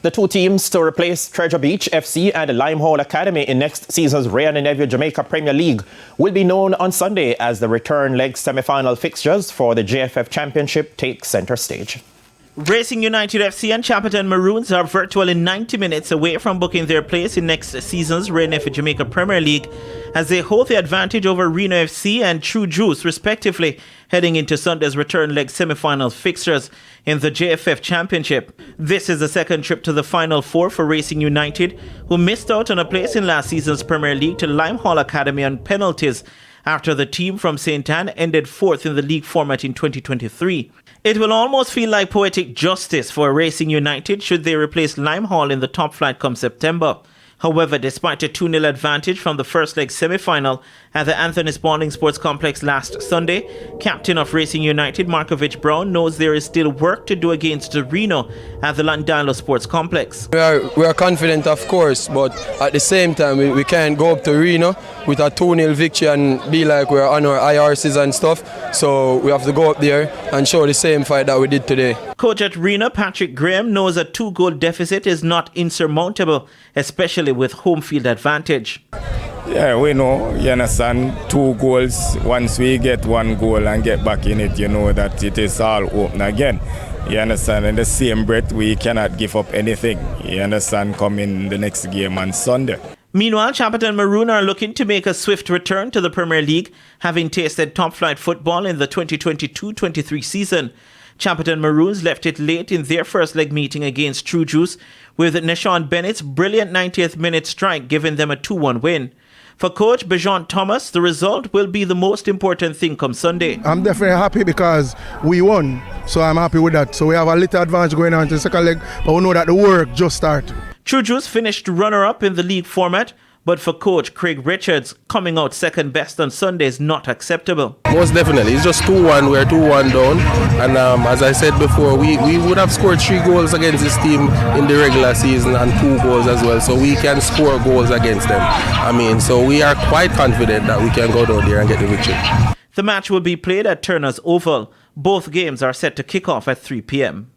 The two teams to replace Treasure Beach FC and Limehall Academy in next season's Ray and Neville Jamaica Premier League will be known on Sunday as the return leg semi-final fixtures for the JFF Championship take centre stage. Racing United FC and Chapleton Maroons are virtually 90 minutes away from booking their place in next season's Ray and Neville Jamaica Premier League as they hold the advantage over Reno FC and True Juice respectively heading into Sunday's return leg semi-final fixtures in the JFF Championship. This is the second trip to the Final Four for Racing United, who missed out on a place in last season's Premier League to Limehall Academy on penalties after the team from St. Anne ended fourth in the league format in 2023. It will almost feel like poetic justice for Racing United should they replace Limehall in the top flight come September. However, despite a 2-0 advantage from the first leg semi-final at the Anthony Spalding Sports Complex last Sunday, captain of Racing United, Markovich Brown, knows there is still work to do against Reno at the Landilo Sports Complex. We are confident, of course, but at the same time, we can't go up to Reno with a 2-0 victory and be like we're on our IRCs and stuff. So we have to go up there and show the same fight that we did today. Coach at Reno, Patrick Graham, knows a 2-goal deficit is not insurmountable, especially with home field advantage. Yeah, we know, you understand, 2 goals, once we get 1 goal and get back in it, you know that it is all open again. You understand, in the same breath, we cannot give up anything. You understand, come in the next game on Sunday. Meanwhile, Chapleton Maroons are looking to make a swift return to the Premier League, having tasted top-flight football in the 2022-23 season. Chapleton Maroons left it late in their first leg meeting against True Juice, with Nashawn Bennett's brilliant 90th minute strike giving them a 2-1 win. For coach Bejan Thomas, the result will be the most important thing come Sunday. I'm definitely happy because we won, so I'm happy with that. So we have a little advantage going on to the second leg, but we know that the work just started. True Juice finished runner-up in the league format, but for coach Craig Richards, coming out second best on Sunday is not acceptable. Most definitely. It's just 2-1. We're 2-1 down. And as I said before, we would have scored 3 goals against this team in the regular season and 2 goals as well. So we can score goals against them. So we are quite confident that we can go down there and get the victory. The match will be played at Turner's Oval. Both games are set to kick off at 3 p.m.